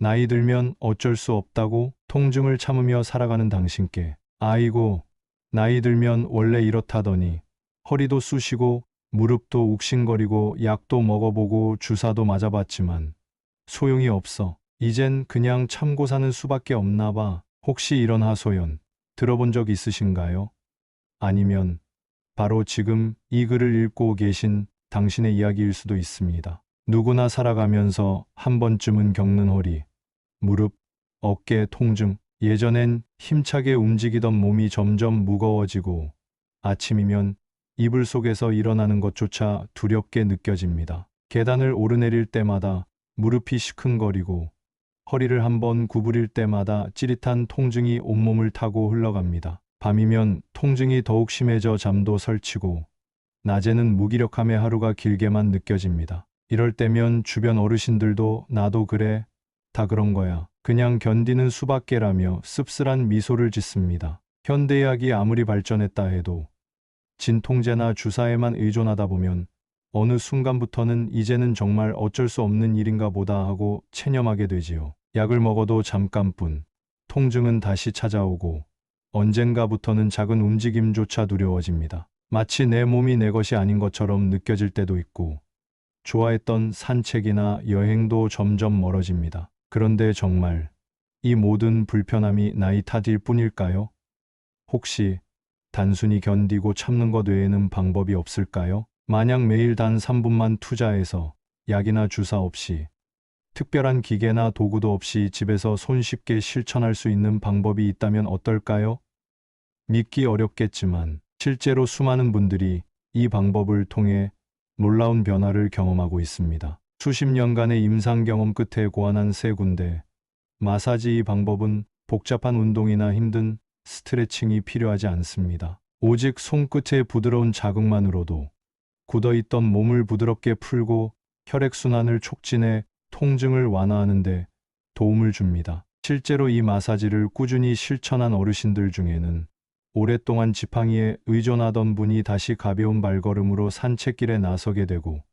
나이 들면 어쩔 수 없다고 통증을 참으며 살아가는 당신께 아이고, 나이 들면 원래 이렇다더니 허리도 쑤시고 무릎도 욱신거리고 약도 먹어보고 주사도 맞아봤지만 소용이 없어. 이젠 그냥 참고 사는 수밖에 없나 봐. 혹시 이런 하소연 들어본 적 있으신가요? 아니면 바로 지금 이 글을 읽고 계신 당신의 이야기일 수도 있습니다. 누구나 살아가면서 한 번쯤은 겪는 허리, 무릎, 어깨 통증. 예전엔 힘차게 움직이던 몸이 점점 무거워지고 아침이면 이불 속에서 일어나는 것조차 두렵게 느껴집니다. 계단을 오르내릴 때마다 무릎이 시큰거리고 허리를 한번 구부릴 때마다 찌릿한 통증이 온몸을 타고 흘러갑니다. 밤이면 통증이 더욱 심해져 잠도 설치고 낮에는 무기력함에 하루가 길게만 느껴집니다. 이럴 때면 주변 어르신들도 나도 그래, 다 그런 거야, 그냥 견디는 수밖에라며 씁쓸한 미소를 짓습니다. 현대의학이 아무리 발전했다 해도 진통제나 주사에만 의존하다 보면 어느 순간부터는 이제는 정말 어쩔 수 없는 일인가 보다 하고 체념하게 되지요. 약을 먹어도 잠깐뿐 통증은 다시 찾아오고 언젠가부터는 작은 움직임조차 두려워집니다. 마치 내 몸이 내 것이 아닌 것처럼 느껴질 때도 있고 좋아했던 산책이나 여행도 점점 멀어집니다. 그런데 정말 이 모든 불편함이 나이 탓일 뿐일까요? 혹시 단순히 견디고 참는 것 외에는 방법이 없을까요? 만약 매일 단 3분만 투자해서 약이나 주사 없이 특별한 기계나 도구도 없이 집에서 손쉽게 실천할 수 있는 방법이 있다면 어떨까요? 믿기 어렵겠지만 실제로 수많은 분들이 이 방법을 통해 놀라운 변화를 경험하고 있습니다. 수십 년간의 임상 경험 끝에 고안한 세 군데 마사지. 이 방법은 복잡한 운동이나 힘든 스트레칭이 필요하지 않습니다. 오직 손끝의 부드러운 자극만으로도 굳어있던 몸을 부드럽게 풀고 혈액순환을 촉진해 통증을 완화하는 데 도움을 줍니다. 실제로 이 마사지를 꾸준히 실천한 어르신들 중에는 오랫동안 지팡이에 의존하던 분이 다시 가벼운 발걸음으로 산책길에 나서게 되고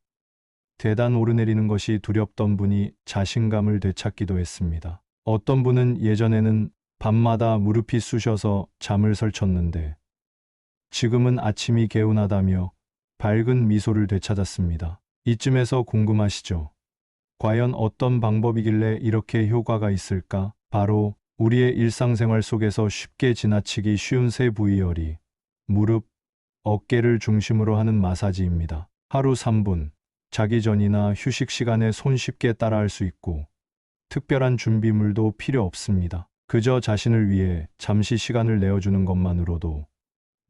계단 오르내리는 것이 두렵던 분이 자신감을 되찾기도 했습니다. 어떤 분은 예전에는 밤마다 무릎이 쑤셔서 잠을 설쳤는데 지금은 아침이 개운하다며 밝은 미소를 되찾았습니다. 이쯤에서 궁금하시죠? 과연 어떤 방법이길래 이렇게 효과가 있을까? 바로 우리의 일상생활 속에서 쉽게 지나치기 쉬운 세 부위 허리, 무릎, 어깨를 중심으로 하는 마사지입니다. 하루 3분, 자기 전이나 휴식 시간에 손쉽게 따라할 수 있고 특별한 준비물도 필요 없습니다. 그저 자신을 위해 잠시 시간을 내어주는 것만으로도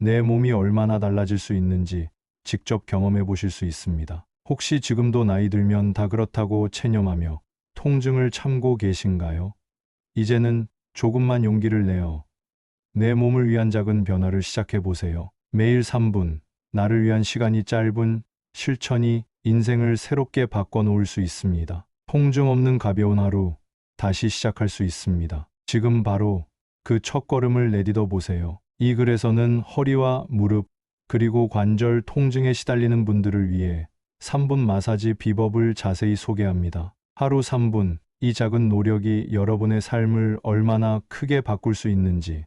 내 몸이 얼마나 달라질 수 있는지 직접 경험해 보실 수 있습니다. 혹시 지금도 나이 들면 다 그렇다고 체념하며 통증을 참고 계신가요? 이제는 조금만 용기를 내어 내 몸을 위한 작은 변화를 시작해 보세요. 매일 3분, 나를 위한 시간이 짧은 실천이 인생을 새롭게 바꿔놓을 수 있습니다. 통증 없는 가벼운 하루, 다시 시작할 수 있습니다. 지금 바로 그 첫걸음을 내딛어 보세요. 이 글에서는 허리와 무릎, 그리고 관절 통증에 시달리는 분들을 위해 3분 마사지 비법을 자세히 소개합니다. 하루 3분, 이 작은 노력이 여러분의 삶을 얼마나 크게 바꿀 수 있는지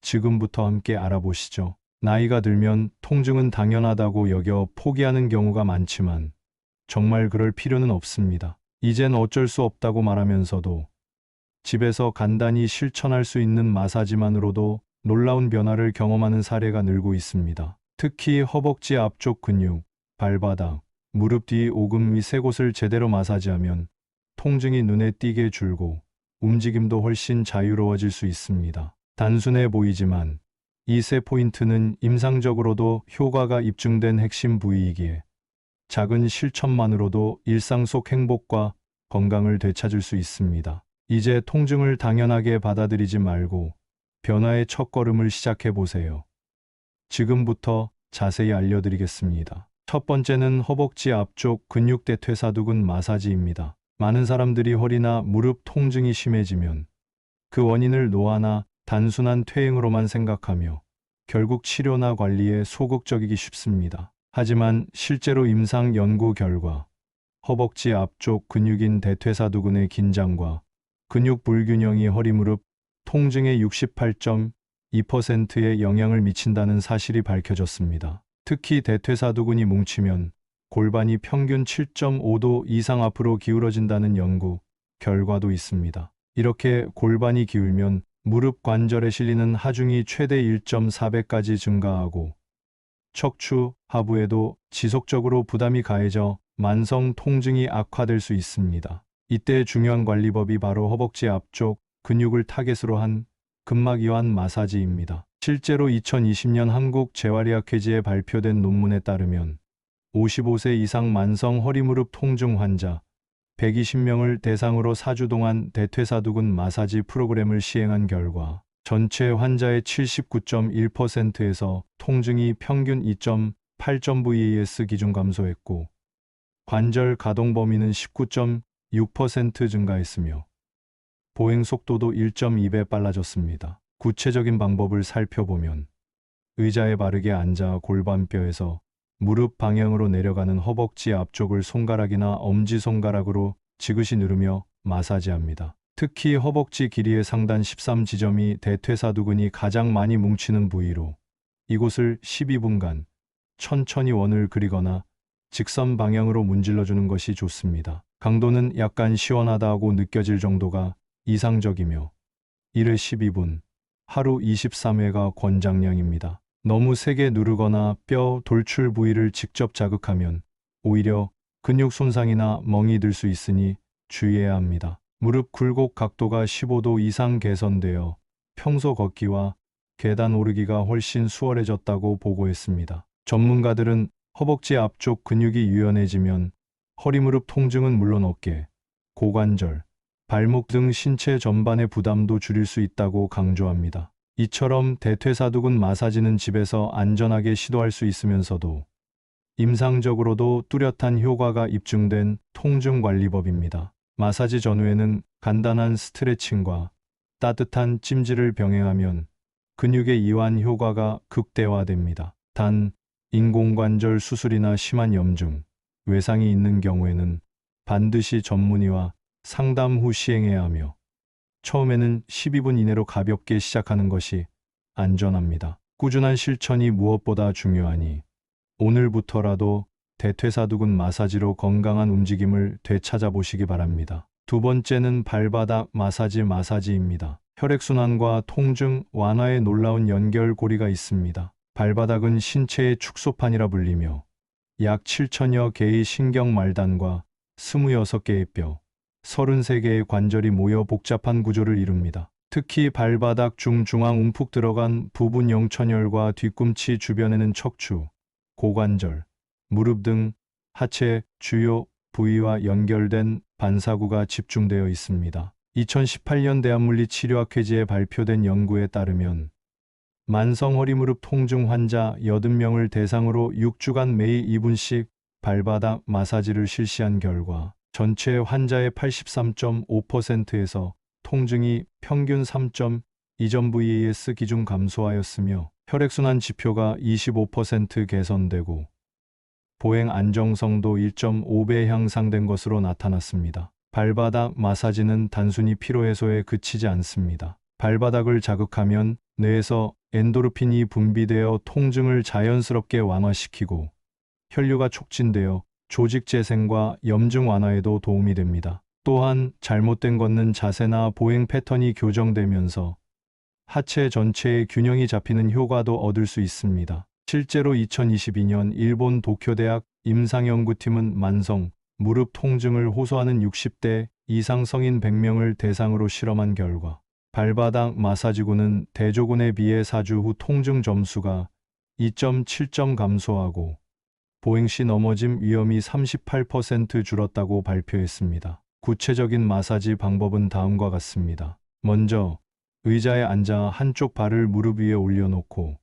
지금부터 함께 알아보시죠. 나이가 들면 통증은 당연하다고 여겨 포기하는 경우가 많지만 정말 그럴 필요는 없습니다. 이젠 어쩔 수 없다고 말하면서도 집에서 간단히 실천할 수 있는 마사지만으로도 놀라운 변화를 경험하는 사례가 늘고 있습니다. 특히 허벅지 앞쪽 근육, 발바닥, 무릎 뒤 오금 위 세 곳을 제대로 마사지하면 통증이 눈에 띄게 줄고 움직임도 훨씬 자유로워질 수 있습니다. 단순해 보이지만 이 세 포인트는 임상적으로도 효과가 입증된 핵심 부위이기에 작은 실천만으로도 일상 속 행복과 건강을 되찾을 수 있습니다. 이제 통증을 당연하게 받아들이지 말고 변화의 첫걸음을 시작해 보세요. 지금부터 자세히 알려드리겠습니다. 첫 번째는 허벅지 앞쪽 근육대 퇴사두근 마사지입니다. 많은 사람들이 허리나 무릎 통증이 심해지면 그 원인을 노화나 단순한 퇴행으로만 생각하며 결국 치료나 관리에 소극적이기 쉽습니다. 하지만 실제로 임상 연구 결과 허벅지 앞쪽 근육인 대퇴사두근의 긴장과 근육 불균형이 허리 무릎 통증의 68.2%에 영향을 미친다는 사실이 밝혀졌습니다. 특히 대퇴사두근이 뭉치면 골반이 평균 7.5도 이상 앞으로 기울어진다는 연구 결과도 있습니다. 이렇게 골반이 기울면 무릎 관절에 실리는 하중이 최대 1.4배까지 증가하고 척추 하부에도 지속적으로 부담이 가해져 만성 통증이 악화될 수 있습니다. 이때 중요한 관리법이 바로 허벅지 앞쪽 근육을 타겟으로 한 근막 이완 마사지입니다. 실제로 2020년 한국 재활의학회지에 발표된 논문에 따르면 55세 이상 만성 허리 무릎 통증 환자 120명을 대상으로 4주 동안 대퇴사두근 마사지 프로그램을 시행한 결과 전체 환자의 79.1%에서 통증이 평균 2.8.VAS 기준 감소했고 관절 가동 범위는 19.6% 증가했으며 보행 속도도 1.2배 빨라졌습니다. 구체적인 방법을 살펴보면 의자에 바르게 앉아 골반뼈에서 무릎 방향으로 내려가는 허벅지 앞쪽을 손가락이나 엄지손가락으로 지그시 누르며 마사지합니다. 특히 허벅지 길이의 상단 13지점이 대퇴사두근이 가장 많이 뭉치는 부위로 이곳을 12분간 천천히 원을 그리거나 직선 방향으로 문질러주는 것이 좋습니다. 강도는 약간 시원하다고 느껴질 정도가 이상적이며 1회 12분, 하루 23회가 권장량입니다. 너무 세게 누르거나 뼈 돌출 부위를 직접 자극하면 오히려 근육 손상이나 멍이 들 수 있으니 주의해야 합니다. 무릎 굴곡 각도가 15도 이상 개선되어 평소 걷기와 계단 오르기가 훨씬 수월해졌다고 보고했습니다. 전문가들은 허벅지 앞쪽 근육이 유연해지면 허리 무릎 통증은 물론 어깨, 고관절, 발목 등 신체 전반의 부담도 줄일 수 있다고 강조합니다. 이처럼 대퇴사두근 마사지는 집에서 안전하게 시도할 수 있으면서도 임상적으로도 뚜렷한 효과가 입증된 통증관리법입니다. 마사지 전후에는 간단한 스트레칭과 따뜻한 찜질을 병행하면 근육의 이완 효과가 극대화됩니다. 단, 인공관절 수술이나 심한 염증, 외상이 있는 경우에는 반드시 전문의와 상담 후 시행해야 하며 처음에는 12분 이내로 가볍게 시작하는 것이 안전합니다. 꾸준한 실천이 무엇보다 중요하니 오늘부터라도 대퇴사두근 마사지로 건강한 움직임을 되찾아보시기 바랍니다. 두 번째는 발바닥 마사지입니다. 혈액순환과 통증 완화에 놀라운 연결고리가 있습니다. 발바닥은 신체의 축소판이라 불리며 약 7천여 개의 신경말단과 26개의 뼈, 33개의 관절이 모여 복잡한 구조를 이룹니다. 특히 발바닥 중앙 움푹 들어간 부분 영천혈과 뒤꿈치 주변에는 척추, 고관절, 무릎 등 하체 주요 부위와 연결된 반사구가 집중되어 있습니다. 2018년 대한물리치료학회지에 발표된 연구에 따르면 만성 허리 무릎 통증 환자 80명을 대상으로 6주간 매일 2분씩 발바닥 마사지를 실시한 결과 전체 환자의 83.5%에서 통증이 평균 3.2.VAS 기준 감소하였으며 혈액순환 지표가 25% 개선되고 보행 안정성도 1.5배 향상된 것으로 나타났습니다. 발바닥 마사지는 단순히 피로해소에 그치지 않습니다. 발바닥을 자극하면 뇌에서 엔도르핀이 분비되어 통증을 자연스럽게 완화시키고 혈류가 촉진되어 조직 재생과 염증 완화에도 도움이 됩니다. 또한 잘못된 걷는 자세나 보행 패턴이 교정되면서 하체 전체의 균형이 잡히는 효과도 얻을 수 있습니다. 실제로 2022년 일본 도쿄대학 임상연구팀은 만성 무릎 통증을 호소하는 60대 이상 성인 100명을 대상으로 실험한 결과 발바닥 마사지구는 대조군에 비해 4주 후 통증 점수가 2.7점 감소하고 보행 시 넘어짐 위험이 38% 줄었다고 발표했습니다. 구체적인 마사지 방법은 다음과 같습니다. 먼저 의자에 앉아 한쪽 발을 무릎 위에 올려놓고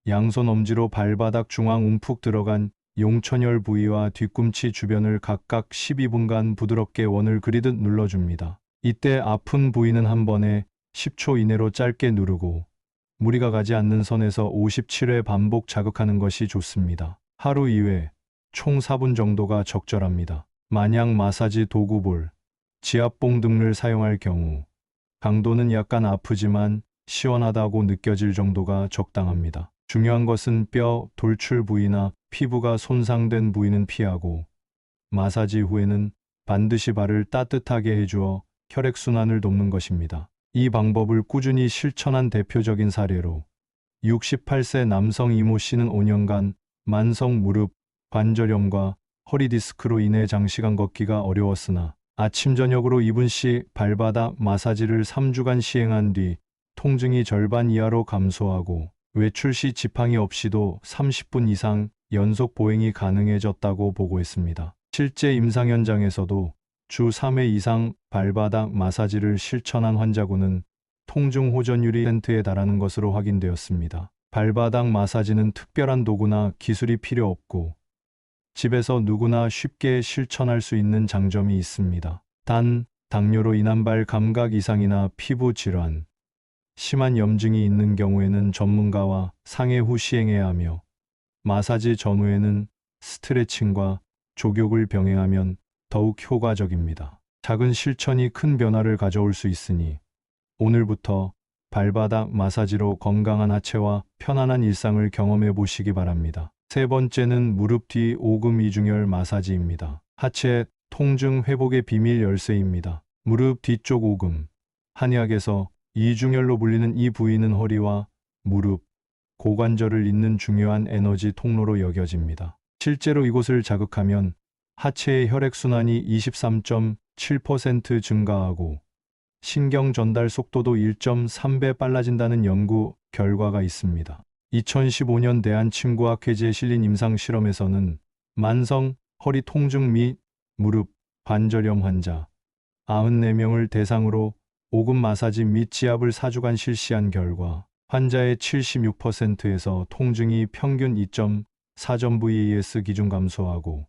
양손 엄지로 발바닥 중앙 움푹 들어간 용천혈 부위와 뒤꿈치 주변을 각각 12분간 부드럽게 원을 그리듯 눌러줍니다. 이때 아픈 부위는 한 번에 10초 이내로 짧게 누르고 무리가 가지 않는 선에서 57회 반복 자극하는 것이 좋습니다. 하루 2회, 총 4분 정도가 적절합니다. 만약 마사지 도구볼, 지압봉 등을 사용할 경우 강도는 약간 아프지만 시원하다고 느껴질 정도가 적당합니다. 중요한 것은 뼈, 돌출 부위나 피부가 손상된 부위는 피하고 마사지 후에는 반드시 발을 따뜻하게 해주어 혈액순환을 돕는 것입니다. 이 방법을 꾸준히 실천한 대표적인 사례로 68세 남성 이모 씨는 5년간 만성 무릎 관절염과 허리 디스크로 인해 장시간 걷기가 어려웠으나 아침 저녁으로 이분 씨 발바닥 마사지를 3주간 시행한 뒤 통증이 절반 이하로 감소하고 외출 시 지팡이 없이도 30분 이상 연속 보행이 가능해졌다고 보고했습니다. 실제 임상 현장에서도 주 3회 이상 발바닥 마사지를 실천한 환자군은 통증 호전율이 10%에 달하는 것으로 확인되었습니다. 발바닥 마사지는 특별한 도구나 기술이 필요 없고 집에서 누구나 쉽게 실천할 수 있는 장점이 있습니다. 단, 당뇨로 인한 발 감각 이상이나 피부 질환, 심한 염증이 있는 경우에는 전문가와 상의 후 시행해야 하며 마사지 전후에는 스트레칭과 족욕을 병행하면 더욱 효과적입니다. 작은 실천이 큰 변화를 가져올 수 있으니 오늘부터 발바닥 마사지로 건강한 하체와 편안한 일상을 경험해 보시기 바랍니다. 세 번째는 무릎 뒤 오금 이중혈 마사지입니다. 하체 통증 회복의 비밀 열쇠입니다. 무릎 뒤쪽 오금, 한의학에서 이중혈로 불리는 이 부위는 허리와 무릎, 고관절을 잇는 중요한 에너지 통로로 여겨집니다. 실제로 이곳을 자극하면 하체의 혈액순환이 23.7% 증가하고 신경 전달 속도도 1.3배 빨라진다는 연구 결과가 있습니다. 2015년 대한친구학회지에 실린 임상 실험에서는 만성 허리 통증 및 무릎 관절염 환자 94명을 대상으로 오금 마사지 및 지압을 4주간 실시한 결과 환자의 76%에서 통증이 평균 2.4점 VAS 기준 감소하고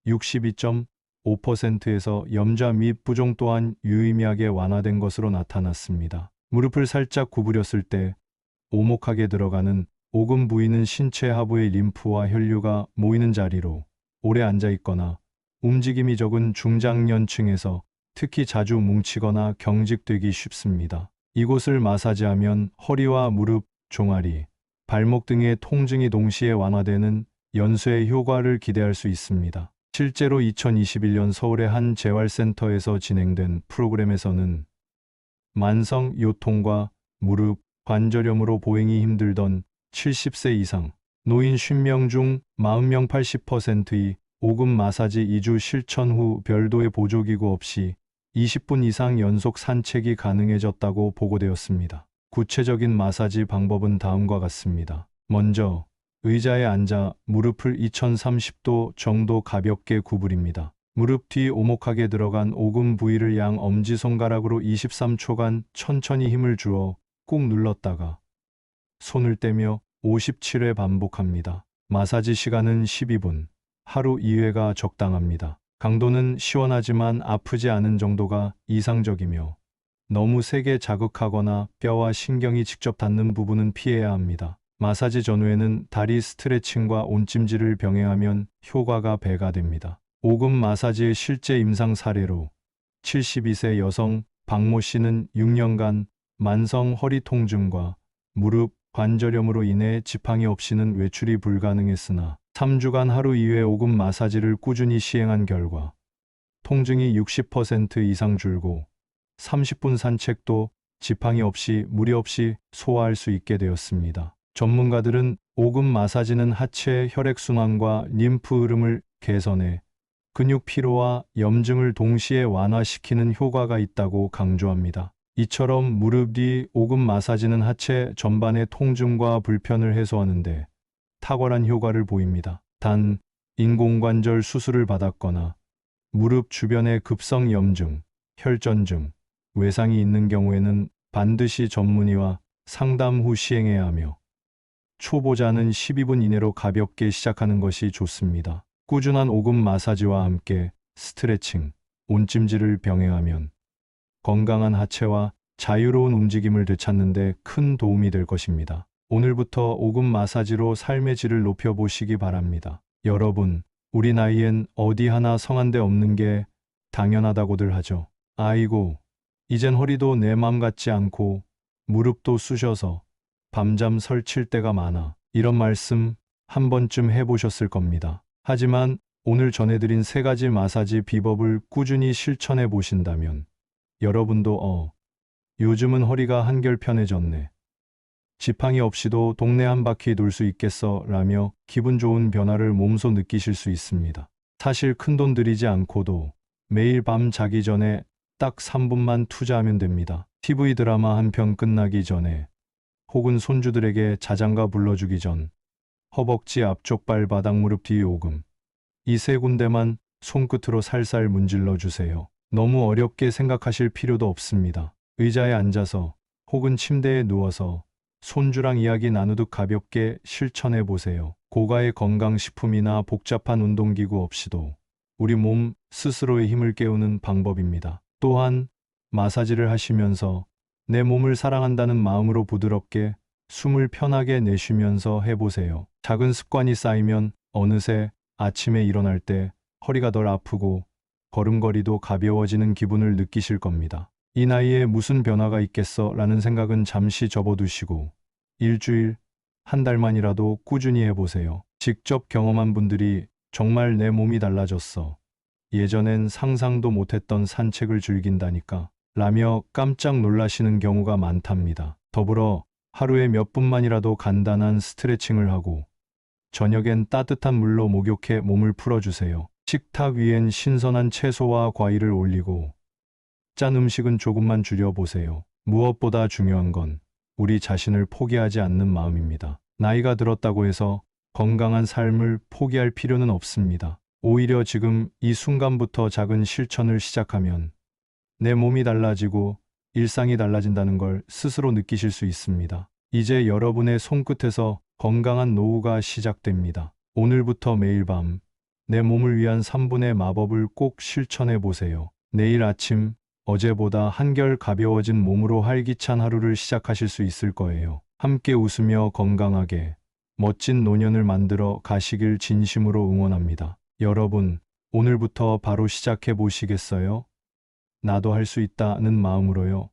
62.5%에서 염좌 및 부종 또한 유의미하게 완화된 것으로 나타났습니다. 무릎을 살짝 구부렸을 때 오목하게 들어가는 오금 부위는 신체 하부의 림프와 혈류가 모이는 자리로 오래 앉아 있거나 움직임이 적은 중장년층에서 특히 자주 뭉치거나 경직되기 쉽습니다. 이곳을 마사지하면 허리와 무릎, 종아리, 발목 등의 통증이 동시에 완화되는 연쇄의 효과를 기대할 수 있습니다. 실제로 2021년 서울의 한 재활센터에서 진행된 프로그램에서는 만성 요통과 무릎, 관절염으로 보행이 힘들던 70세 이상 노인 50명 중 40명 80%의 오금 마사지 2주 실천 후 별도의 보조기구 없이 20분 이상 연속 산책이 가능해졌다고 보고되었습니다. 구체적인 마사지 방법은 다음과 같습니다. 먼저 의자에 앉아 무릎을 2030도 정도 가볍게 구부립니다. 무릎 뒤 오목하게 들어간 오금 부위를 양 엄지손가락으로 23초간 천천히 힘을 주어 꾹 눌렀다가 손을 떼며 57회 반복합니다. 마사지 시간은 12분, 하루 2회가 적당합니다. 강도는 시원하지만 아프지 않은 정도가 이상적이며 너무 세게 자극하거나 뼈와 신경이 직접 닿는 부분은 피해야 합니다. 마사지 전후에는 다리 스트레칭과 온찜질을 병행하면 효과가 배가 됩니다. 오금 마사지의 실제 임상 사례로 72세 여성 박모 씨는 6년간 만성 허리 통증과 무릎 관절염으로 인해 지팡이 없이는 외출이 불가능했으나 3주간 하루 2회 오금 마사지를 꾸준히 시행한 결과 통증이 60% 이상 줄고 30분 산책도 지팡이 없이 무리 없이 소화할 수 있게 되었습니다. 전문가들은 오금 마사지는 하체 혈액순환과 림프 흐름을 개선해 근육 피로와 염증을 동시에 완화시키는 효과가 있다고 강조합니다. 이처럼 무릎 뒤 오금 마사지는 하체 전반의 통증과 불편을 해소하는데 탁월한 효과를 보입니다. 단, 인공관절 수술을 받았거나 무릎 주변에 급성 염증, 혈전증, 외상이 있는 경우에는 반드시 전문의와 상담 후 시행해야 하며 초보자는 12분 이내로 가볍게 시작하는 것이 좋습니다. 꾸준한 오금 마사지와 함께 스트레칭, 온찜질을 병행하면 건강한 하체와 자유로운 움직임을 되찾는 데 큰 도움이 될 것입니다. 오늘부터 오금 마사지로 삶의 질을 높여보시기 바랍니다. 여러분, 우리 나이엔 어디 하나 성한 데 없는 게 당연하다고들 하죠. 아이고, 이젠 허리도 내 맘 같지 않고 무릎도 쑤셔서 밤잠 설칠 때가 많아. 이런 말씀 한 번쯤 해보셨을 겁니다. 하지만 오늘 전해드린 3가지 마사지 비법을 꾸준히 실천해 보신다면 여러분도 요즘은 허리가 한결 편해졌네. 지팡이 없이도 동네 한 바퀴 돌 수 있겠어 라며 기분 좋은 변화를 몸소 느끼실 수 있습니다. 사실 큰돈 들이지 않고도 매일 밤 자기 전에 딱 3분만 투자하면 됩니다. TV 드라마 한 편 끝나기 전에 혹은 손주들에게 자장가 불러주기 전, 허벅지 앞쪽 발바닥 무릎 뒤 오금. 이 3군데만 손끝으로 살살 문질러 주세요. 너무 어렵게 생각하실 필요도 없습니다. 의자에 앉아서 혹은 침대에 누워서 손주랑 이야기 나누듯 가볍게 실천해 보세요. 고가의 건강식품이나 복잡한 운동기구 없이도 우리 몸 스스로의 힘을 깨우는 방법입니다. 또한 마사지를 하시면서 내 몸을 사랑한다는 마음으로 부드럽게 숨을 편하게 내쉬면서 해보세요. 작은 습관이 쌓이면 어느새 아침에 일어날 때 허리가 덜 아프고 걸음걸이도 가벼워지는 기분을 느끼실 겁니다. 이 나이에 무슨 변화가 있겠어 라는 생각은 잠시 접어두시고 일주일, 한 달만이라도 꾸준히 해보세요. 직접 경험한 분들이 정말 내 몸이 달라졌어. 예전엔 상상도 못했던 산책을 즐긴다니까 라며 깜짝 놀라시는 경우가 많답니다. 더불어 하루에 몇 분만이라도 간단한 스트레칭을 하고 저녁엔 따뜻한 물로 목욕해 몸을 풀어주세요. 식탁 위엔 신선한 채소와 과일을 올리고 짠 음식은 조금만 줄여보세요. 무엇보다 중요한 건 우리 자신을 포기하지 않는 마음입니다. 나이가 들었다고 해서 건강한 삶을 포기할 필요는 없습니다. 오히려 지금 이 순간부터 작은 실천을 시작하면 내 몸이 달라지고 일상이 달라진다는 걸 스스로 느끼실 수 있습니다. 이제 여러분의 손끝에서 건강한 노후가 시작됩니다. 오늘부터 매일 밤 내 몸을 위한 3분의 마법을 꼭 실천해 보세요. 내일 아침 어제보다 한결 가벼워진 몸으로 활기찬 하루를 시작하실 수 있을 거예요. 함께 웃으며 건강하게 멋진 노년을 만들어 가시길 진심으로 응원합니다. 여러분, 오늘부터 바로 시작해 보시겠어요? 나도 할 수 있다는 마음으로요.